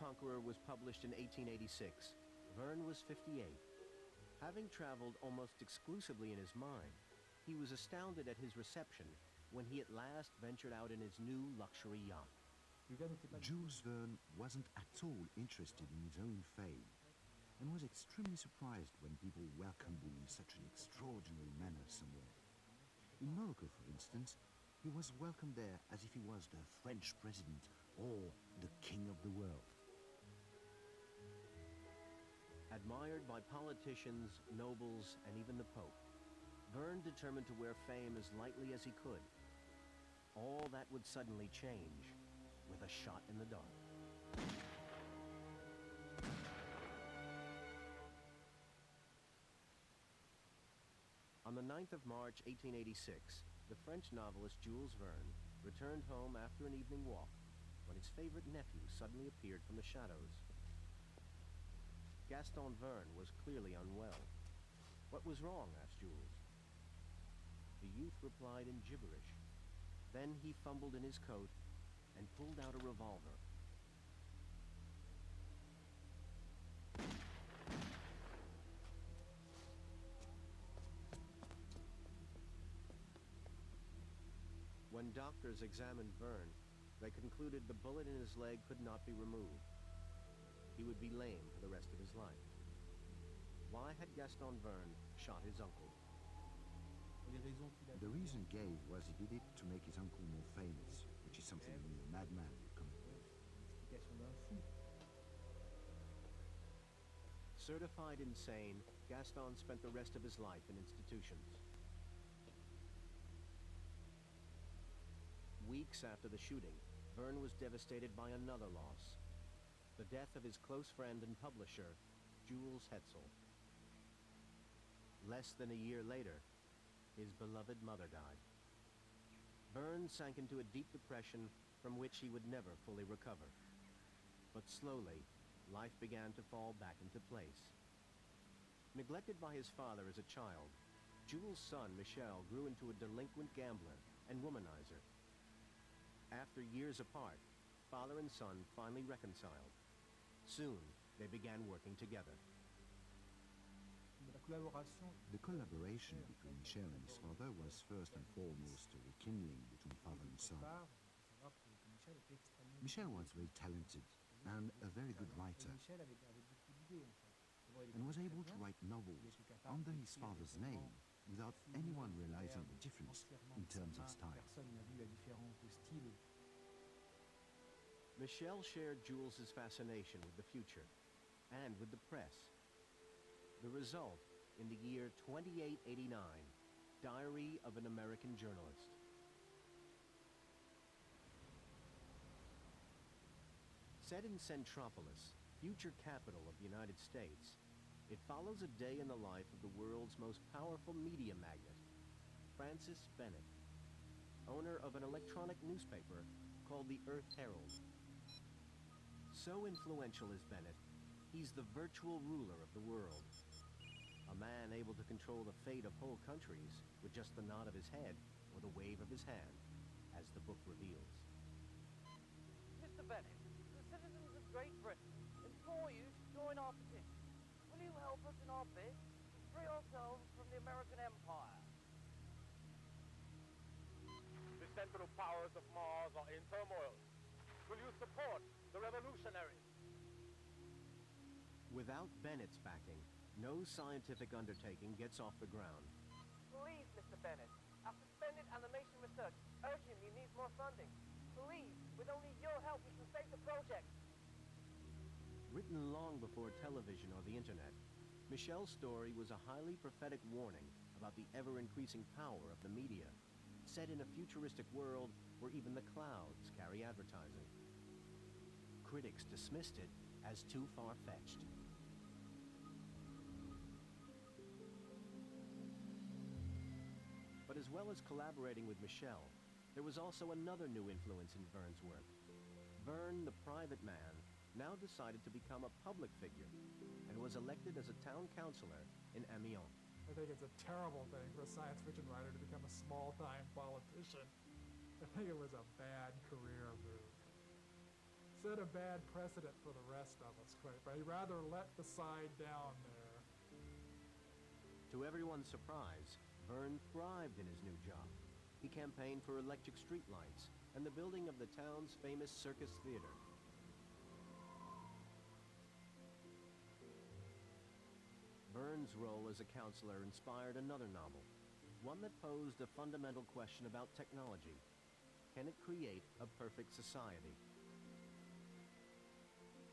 Conqueror was published in 1886, Verne was 58. Having traveled almost exclusively in his mind, he was astounded at his reception when he at last ventured out in his new luxury yacht. Jules Verne wasn't at all interested in his own fame, and was extremely surprised when people welcomed him in such an extraordinary manner somewhere. In Morocco, for instance, he was welcomed there as if he was the French president or the king of the world. Admired by politicians, nobles, and even the Pope, Verne determined to wear fame as lightly as he could. All that would suddenly change with a shot in the dark. On the 9th of March, 1886, the French novelist Jules Verne returned home after an evening walk when his favorite nephew suddenly appeared from the shadows. Gaston Verne was clearly unwell. "What was wrong?" asked Jules. The youth replied in gibberish. Then he fumbled in his coat and pulled out a revolver. When doctors examined Verne, they concluded the bullet in his leg could not be removed. He would be lame for the rest of his life. Why had Gaston Verne shot his uncle? The reason he gave was he did it to make his uncle more famous, which is something only a madman would come up with. Certified insane, Gaston spent the rest of his life in institutions. Weeks after the shooting, Verne was devastated by another loss: the death of his close friend and publisher, Jules Hetzel. Less than a year later, his beloved mother died. Verne sank into a deep depression from which he would never fully recover. But slowly, life began to fall back into place. Neglected by his father as a child, Jules' son, Michel, grew into a delinquent gambler and womanizer. After years apart, father and son finally reconciled. Soon, they began working together. The collaboration between Michel and his father was first and foremost a rekindling between father and son. Michel was very talented and a very good writer, and was able to write novels under his father's name without anyone realizing the difference in terms of style. Michel shared Jules's fascination with the future and with the press. The result, in the year 2889, Diary of an American Journalist. Set in Centropolis, future capital of the United States, it follows a day in the life of the world's most powerful media magnate, Francis Bennett, owner of an electronic newspaper called the Earth Herald. So influential is Bennett, he's the virtual ruler of the world. A man able to control the fate of whole countries with just the nod of his head or the wave of his hand, as the book reveals. Mr. Bennett, the citizens of Great Britain implore you to join our petition. Will you help us in our bid to free ourselves from the American Empire? The Central Powers of Mars are in turmoil. Will you support the revolutionaries? Without Bennett's backing, no scientific undertaking gets off the ground. Please, Mr. Bennett, our suspended animation research urgently needs more funding. Please, with only your help, we can save the project. Written long before television or the internet, Michel's story was a highly prophetic warning about the ever-increasing power of the media, set in a futuristic world where even the clouds carry advertising. Critics dismissed it as too far-fetched. But as well as collaborating with Michel, there was also another new influence in Verne's work. Verne, the private man, now decided to become a public figure and was elected as a town councilor in Amiens. I think it's a terrible thing for a science fiction writer to become a small-time politician. I think it was a bad career move. set a bad precedent for the rest of us, quite frankly. He'd rather let the side down there. To everyone's surprise, Verne thrived in his new job. He campaigned for electric streetlights and the building of the town's famous circus theater. Verne's role as a counselor inspired another novel, one that posed a fundamental question about technology. Can it create a perfect society?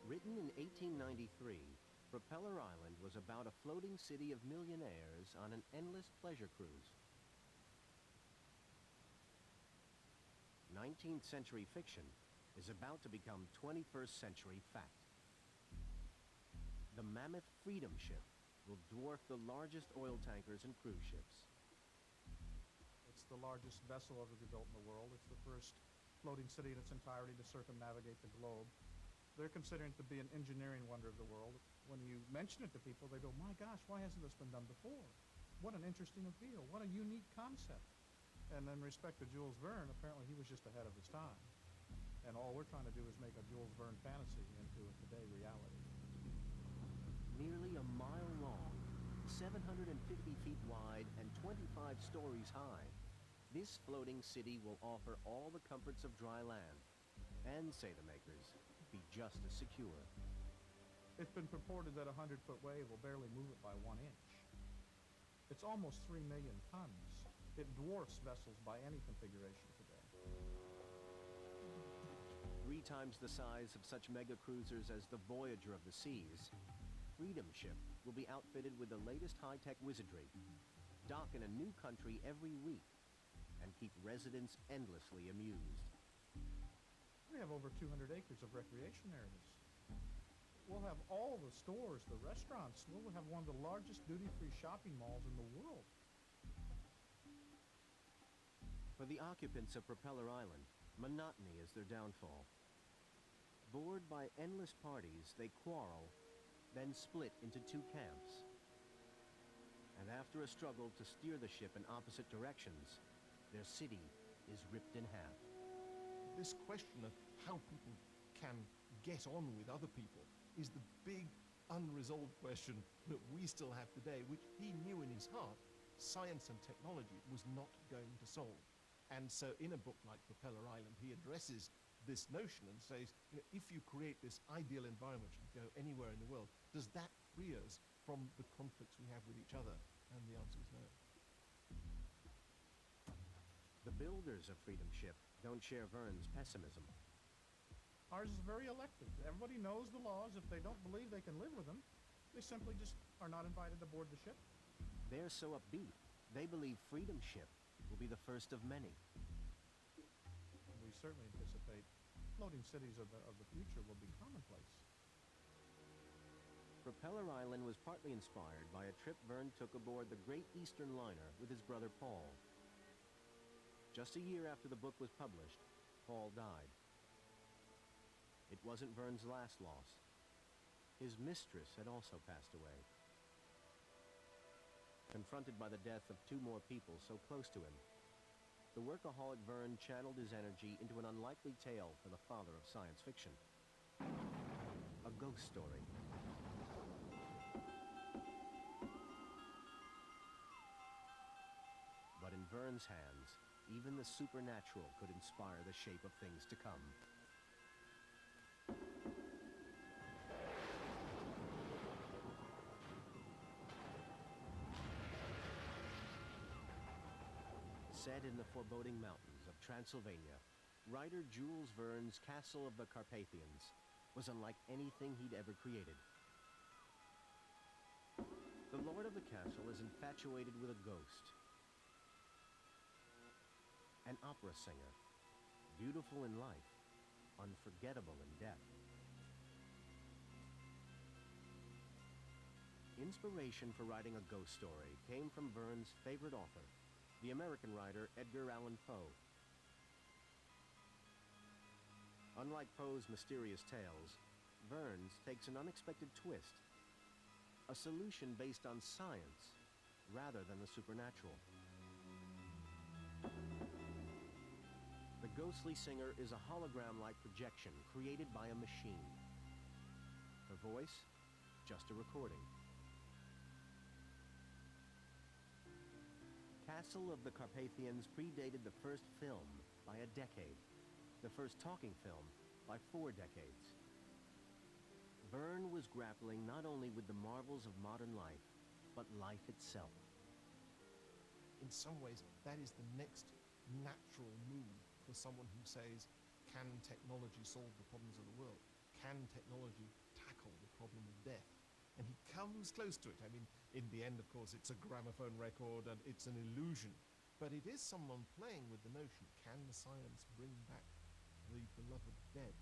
Written in 1893, Propeller Island was about a floating city of millionaires on an endless pleasure cruise. 19th century fiction is about to become 21st century fact. The mammoth Freedom Ship will dwarf the largest oil tankers and cruise ships. It's the largest vessel ever to be built in the world. It's the first floating city in its entirety to circumnavigate the globe. They're considering it to be an engineering wonder of the world. When you mention it to people, they go, my gosh, why hasn't this been done before? What an interesting appeal. What a unique concept. And in respect to Jules Verne, apparently he was just ahead of his time. And all we're trying to do is make a Jules Verne fantasy into a today reality. Nearly a mile long, 750 feet wide, and 25 stories high, this floating city will offer all the comforts of dry land, and, say the makers, be just as secure. It's been purported that a 100-foot wave will barely move it by 1 inch. It's almost 3 million tons. It dwarfs vessels by any configuration today. 3 times the size of such mega cruisers as the Voyager of the Seas, Freedom Ship will be outfitted with the latest high-tech wizardry, dock in a new country every week, and keep residents endlessly amused. We have over 200 acres of recreation areas. We'll have all the stores, the restaurants. We'll have one of the largest duty-free shopping malls in the world. For the occupants of Propeller Island, monotony is their downfall. Bored by endless parties, they quarrel, then split into 2 camps. And after a struggle to steer the ship in opposite directions, their city is ripped in half. This question of how people can get on with other people is the big unresolved question that we still have today, which he knew in his heart science and technology was not going to solve. And so in a book like Propeller Island, he addresses this notion and says, you know, if you create this ideal environment which can go anywhere in the world, does that free us from the conflicts we have with each other? And the answer is no. The builders of Freedom Ship don't share Verne's pessimism. Ours is very elective. Everybody knows the laws. If they don't believe they can live with them, they simply just are not invited aboard the ship. They're so upbeat, they believe Freedom Ship will be the first of many. We certainly anticipate floating cities of the future will be commonplace. Propeller Island was partly inspired by a trip Verne took aboard the Great Eastern Liner with his brother Paul. Just a year after the book was published, Paul died. It wasn't Verne's last loss. His mistress had also passed away. Confronted by the death of 2 more people so close to him, the workaholic Verne channeled his energy into an unlikely tale for the father of science fiction. A ghost story. But in Verne's hands, even the supernatural could inspire the shape of things to come. Set in the foreboding mountains of Transylvania, writer Jules Verne's Castle of the Carpathians was unlike anything he'd ever created. The lord of the castle is infatuated with a ghost, an opera singer, beautiful in life, unforgettable in death. Inspiration for writing a ghost story came from Verne's favorite author, the American writer Edgar Allan Poe. Unlike Poe's mysterious tales, Verne's takes an unexpected twist, a solution based on science rather than the supernatural. The The ghostly singer is a hologram-like projection created by a machine. Her voice, just a recording. Castle of the Carpathians predated the first film by a decade, the first talking film by 4 decades. Verne was grappling not only with the marvels of modern life, but life itself. In some ways, that is the next natural move for someone who says, can technology solve the problems of the world? Can technology tackle the problem of death? And he comes close to it. I mean, in the end, of course, it's a gramophone record and it's an illusion. But it is someone playing with the notion, can the science bring back the beloved dead?